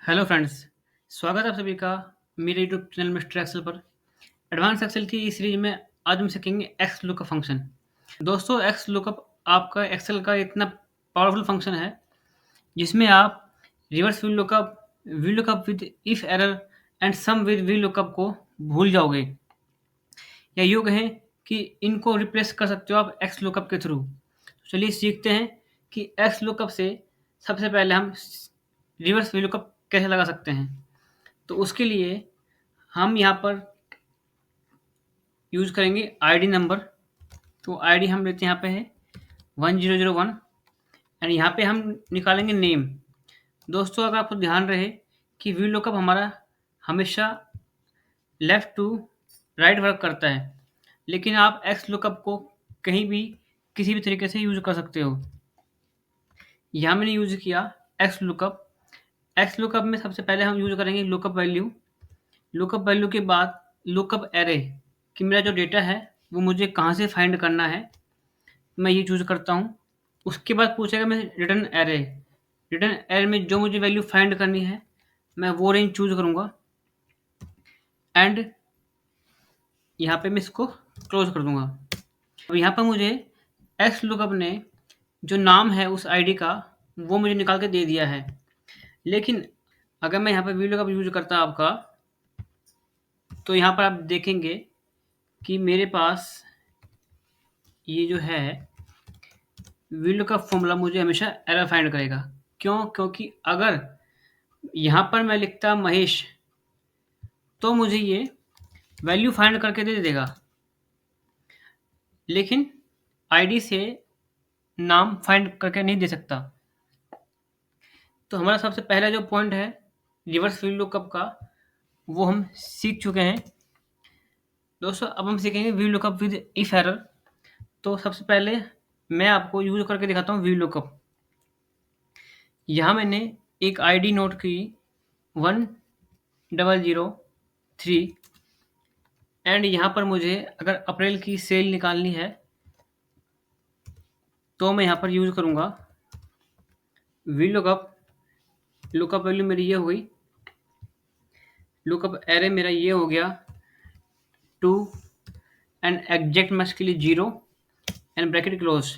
Hello friends, स्वागत है आप सभी का मेरे यूट्यूब चैनल मिस्टर एक्सेल पर। एडवांस एक्सेल की इस सीरीज में आज हम सीखेंगे एक्स लुकअप फंक्शन। दोस्तों, एक्स लुकअप आपका एक्सेल का इतना पावरफुल फंक्शन है जिसमें आप reverse V lookup with if error and sum with V lookup को भूल जाओगे, या यूँ कहें कि इनको रिप्लेस कर सकते हो आप एक्स लुकअप के थ्रू। चलिए सीखते हैं कि एक्स लुकअप से सबसे पहले हम रिवर्स वी लुकअप कैसे लगा सकते हैं। तो उसके लिए हम यहाँ पर यूज़ करेंगे आईडी नंबर। तो आईडी हम लेते हैं, यहाँ पे है 1001 एंड यहाँ पे हम निकालेंगे नेम। दोस्तों, अगर आपको ध्यान रहे कि वी लुकअप हमारा हमेशा लेफ़्ट टू राइट वर्क करता है, लेकिन आप एक्स लुकअप को कहीं भी किसी भी तरीके से यूज़ कर सकते हो। यहाँ मैंने यूज़ किया एक्स लुकअप। एक्स लुकअप में सबसे पहले हम यूज़ करेंगे लुकअप वैल्यू। लुकअप वैल्यू के बाद लुकअप एरे कि मेरा जो डेटा है वो मुझे कहाँ से फाइंड करना है, मैं ये चूज़ करता हूँ। उसके बाद पूछेगा मैं रिटर्न एरे। रिटर्न एरे में जो मुझे वैल्यू फाइंड करनी है मैं वो रेंज चूज़ करूँगा एंड यहाँ पे मैं इसको क्लोज कर दूँगा। अब यहाँ पर मुझे एक्स लुकअप ने जो नाम है उस आईडी का वो मुझे निकाल के दे दिया है, लेकिन अगर मैं यहाँ पर वी लुकअप यूज़ करता आपका, तो यहाँ पर आप देखेंगे कि मेरे पास ये जो है वी लुकअप फॉर्मूला मुझे हमेशा एरर फाइंड करेगा। क्यों? क्योंकि अगर यहाँ पर मैं लिखता महेश तो मुझे ये वैल्यू फाइंड करके दे देगा, लेकिन आईडी से नाम फाइंड करके नहीं दे सकता। तो हमारा सबसे पहला जो पॉइंट है रिवर्स वी लुकअप का वो हम सीख चुके हैं। दोस्तों, अब हम सीखेंगे we lookup with if error. तो सबसे पहले मैं आपको यूज करके दिखाता हूँ वी लुकअप। यहाँ मैंने एक आईडी नोट की 1003 एंड यहाँ पर मुझे अगर अप्रैल की सेल निकालनी है तो मैं यहाँ पर यूज़ करूँगा वी लुकअप। लुकअप वैल्यू मेरी ये हो गई, लुकअप एरे मेरा ये हो गया 2 एंड एग्जैक्ट मैच के लिए 0 एंड ब्रैकेट क्लोज।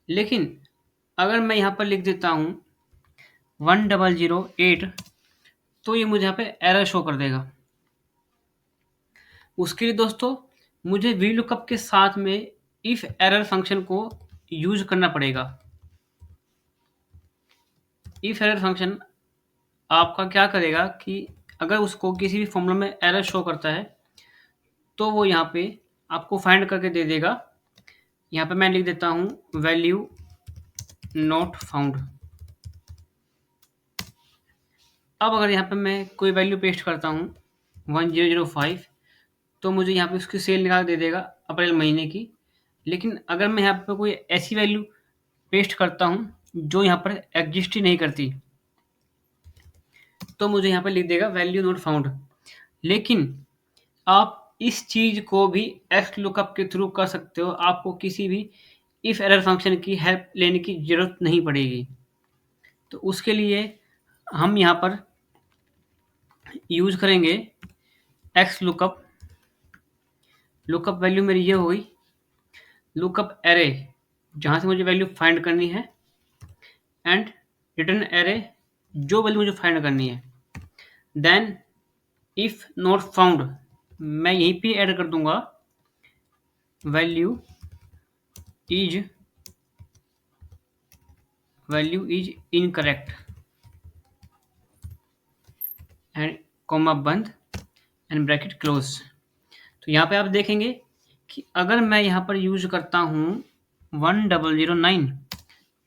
लेकिन अगर मैं यहाँ पर लिख देता हूँ 1008 तो ये मुझे यहाँ पे एरर शो कर देगा। उसके लिए दोस्तों मुझे वी लुकअप के साथ में इफ एरर फंक्शन को यूज करना पड़ेगा। इफ एरर फंक्शन आपका क्या करेगा कि अगर उसको किसी भी फॉर्मूला में एरर शो करता है तो वो यहाँ पे आपको फाइंड करके दे देगा। यहाँ पे मैं लिख देता हूँ वैल्यू नॉट फाउंड। अब अगर यहाँ पे मैं कोई वैल्यू पेस्ट करता हूँ 1005 तो मुझे यहाँ पे उसकी सेल निकाल दे देगा अप्रैल महीने की। लेकिन अगर मैं यहाँ पे कोई ऐसी वैल्यू पेस्ट करता हूँ जो यहाँ पर एग्जिस्ट ही नहीं करती तो मुझे यहाँ पर लिख देगा वैल्यू नॉट फाउंड। लेकिन आप इस चीज़ को भी एक्स लुकअप के थ्रू कर सकते हो। आपको किसी भी इफ एरर फंक्शन की हेल्प लेने की ज़रूरत नहीं पड़ेगी। तो उसके लिए हम यहाँ पर यूज़ करेंगे एक्स लुकअप। लुकअप वैल्यू मेरी ये हो गई, लुकअप एरे जहाँ से मुझे वैल्यू फाइंड करनी है एंड रिटर्न एरे जो वैल्यू मुझे फाइंड करनी है। देन इफ नॉट फाउंड मैं यहीं पे ऐड कर दूंगा value is incorrect and comma बंद एंड ब्रैकेट क्लोज। तो यहाँ पे आप देखेंगे कि अगर मैं यहाँ पर यूज करता हूँ 1009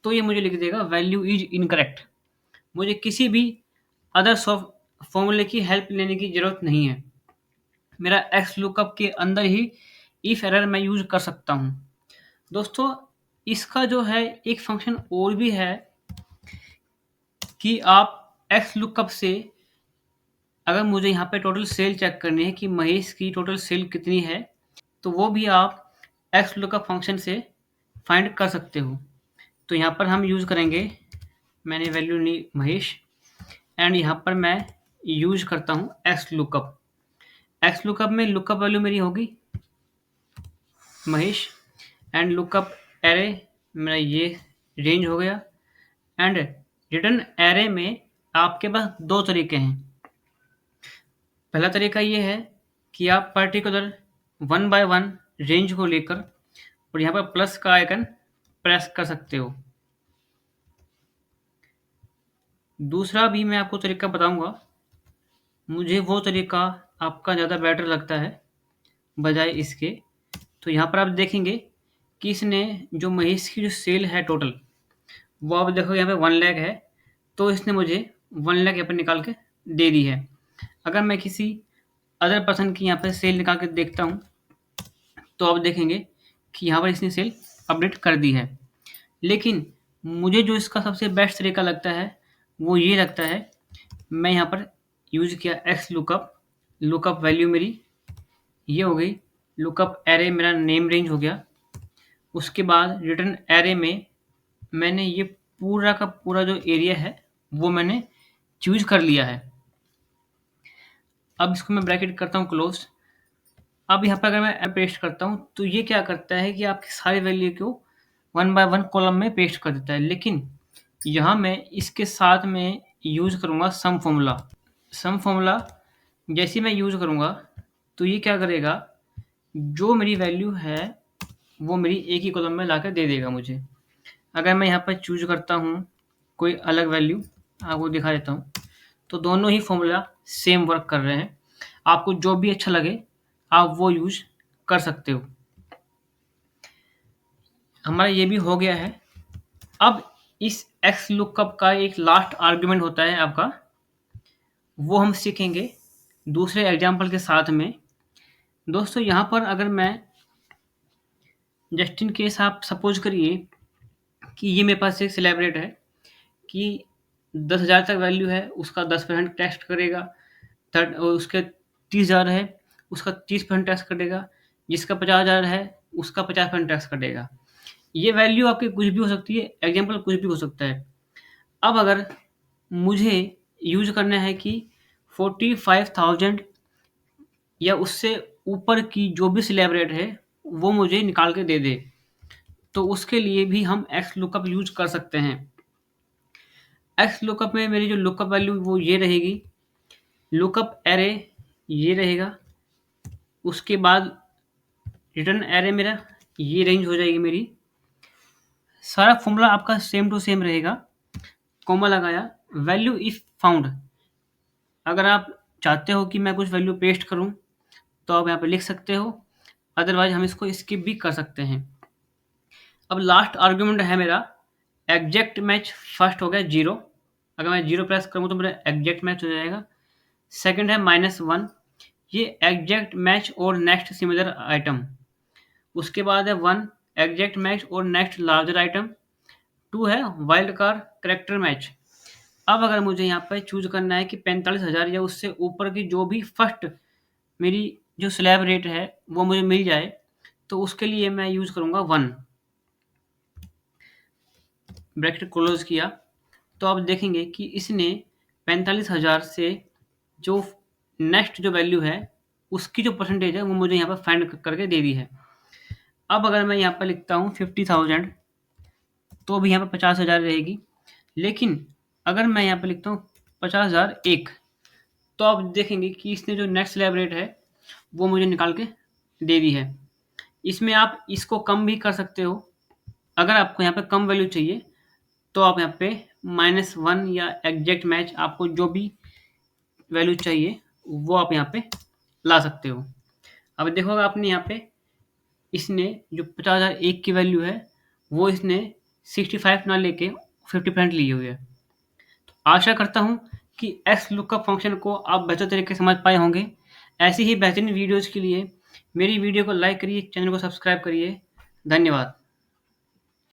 तो ये मुझे लिख देगा वैल्यू इज इनकरेक्ट। मुझे किसी भी अदर फॉर्मूले की हेल्प लेने की ज़रूरत नहीं है। मेरा एक्स लुकअप के अंदर ही इफ एरर मैं यूज कर सकता हूँ। दोस्तों, इसका जो है एक फंक्शन और भी है कि आप एक्स लुकअप से अगर मुझे यहाँ पे टोटल सेल चेक करनी है कि महेश की टोटल सेल कितनी है तो वो भी आप एक्स लुकअप फंक्शन से फाइंड कर सकते हो। तो यहाँ पर हम यूज़ करेंगे, मैंने वैल्यू ली महेश एंड यहाँ पर मैं यूज करता हूँ एक्स लुकअप। एक्स लुकअप में लुकअप वैल्यू मेरी होगी महेश, एंड लुकअप एरे मेरा ये रेंज हो गया। एंड रिटर्न एरे में आपके पास दो तरीके हैं। पहला तरीका ये है कि आप पर्टिकुलर 1 बाय 1 रेंज को लेकर और यहाँ पर प्लस का आइकन प्रेस कर सकते हो। दूसरा भी मैं आपको तरीका बताऊंगा, मुझे वो तरीका आपका ज़्यादा बेटर लगता है बजाय इसके। तो यहाँ पर आप देखेंगे कि इसने जो महेश की जो सेल है टोटल, वो आप देखो यहाँ पे 1 लाख है, तो इसने मुझे 1 लाख यहाँ पर निकाल के दे दी है। अगर मैं किसी अदर पर्सन की यहाँ पर सेल निकाल के देखता हूँ तो आप देखेंगे कि यहाँ पर इसने सेल अपडेट कर दी है। लेकिन मुझे जो इसका सबसे बेस्ट तरीका लगता है वो ये लगता है, मैं यहाँ पर यूज़ किया एक्स लुकअप। लुकअप वैल्यू मेरी ये हो गई, लुकअप एरे मेरा नेम रेंज हो गया। उसके बाद रिटर्न एरे में मैंने ये पूरा का पूरा जो एरिया है वो मैंने चूज कर लिया है। अब इसको मैं ब्रैकेट करता हूँ क्लोज। अब यहाँ पर अगर मैं पेस्ट करता हूँ तो ये क्या करता है कि आपकी सारी वैल्यू को 1 बाय 1 कॉलम में पेस्ट कर देता है। लेकिन यहाँ मैं इसके साथ में यूज करूँगा सम फॉर्मूला। सम फॉर्मूला जैसे मैं यूज करूँगा तो ये क्या करेगा, जो मेरी वैल्यू है वो मेरी एक ही कॉलम में ला कर दे देगा मुझे। अगर मैं यहाँ पर चूज करता हूँ कोई अलग वैल्यू, आपको दिखा देता हूँ, तो दोनों ही फॉर्मूला सेम वर्क कर रहे हैं। आपको जो भी अच्छा लगे आप वो यूज कर सकते हो। हमारा ये भी हो गया है। अब इस एक्स लुकअप का एक लास्ट आर्गुमेंट होता है आपका, वो हम सीखेंगे दूसरे एग्जाम्पल के साथ में। दोस्तों यहाँ पर अगर मैं जस्ट इन केस, आप सपोज करिए कि ये मेरे पास एक सेलिब्रेट है कि 10,000 तक वैल्यू है, उसका 10% टैक्स करेगा। थर्ड उसके 30,000 है, उसका 30% टैक्स कटेगा। जिसका 50,000 है उसका 50% टैक्स कटेगा। ये वैल्यू आपकी कुछ भी हो सकती है, एग्जाम्पल कुछ भी हो सकता है। अब अगर मुझे यूज करना है कि 45,000 या उससे ऊपर की जो भी स्लैब रेट है वो मुझे निकाल के दे दे, तो उसके लिए भी हम एक्स लुकअप यूज कर सकते हैं। एक्स लुकअप में मेरी जो लुकअप वैल्यू वो ये रहेगी, लुकअप एरे ये रहेगा, उसके बाद रिटर्न एरे मेरा ये रेंज हो जाएगी मेरी। सारा फॉर्मूला आपका सेम टू सेम रहेगा। कॉमा लगाया, वैल्यू इफ फाउंड। अगर आप चाहते हो कि मैं कुछ वैल्यू पेस्ट करूं तो आप यहाँ पे लिख सकते हो, अदरवाइज हम इसको स्किप भी कर सकते हैं। अब लास्ट आर्गुमेंट है मेरा एग्जैक्ट मैच। फर्स्ट हो गया 0, अगर मैं 0 प्रेस करूँ तो मेरा एग्जैक्ट मैच हो जाएगा। सेकंड है -1, ये एग्जैक्ट मैच और नेक्स्ट सिमिलर आइटम। उसके बाद है 1 एग्जैक्ट मैच और नेक्स्ट लार्जर आइटम। 2 है वाइल्ड कार्ड करेक्टर मैच। अब अगर मुझे यहाँ पर चूज करना है कि 45,000 या उससे ऊपर की जो भी फर्स्ट मेरी जो स्लैब रेट है वो मुझे मिल जाए, तो उसके लिए मैं यूज करूँगा 1। ब्रैकेट क्लोज किया तो आप देखेंगे कि इसने 45,000 से जो नेक्स्ट जो वैल्यू है उसकी जो परसेंटेज है वो मुझे यहाँ पर फाइंड करके दे दी है। अब अगर मैं यहाँ पर लिखता हूँ 50,000 तो भी यहाँ पर 50,000 रहेगी। लेकिन अगर मैं यहाँ पर लिखता हूँ 50,001 तो आप देखेंगे कि इसने जो नेक्स्ट स्लैब रेट है वो मुझे निकाल के दे दी है। इसमें आप इसको कम भी कर सकते हो। अगर आपको यहाँ पे कम वैल्यू चाहिए तो आप यहाँ पे -1 या एग्जैक्ट मैच, आपको जो भी वैल्यू चाहिए वो आप यहाँ पे ला सकते हो। अब देखोगे आपने यहाँ पे इसने जो 50,001 की वैल्यू है वो इसने 65 ना लेके 50% ली हुई है। तो आशा करता हूँ कि एक्स लुकअप फंक्शन को आप बेहतर तरीके से समझ पाए होंगे। ऐसी ही बेहतरीन वीडियोज़ के लिए मेरी वीडियो को लाइक करिए, चैनल को सब्सक्राइब करिए। धन्यवाद।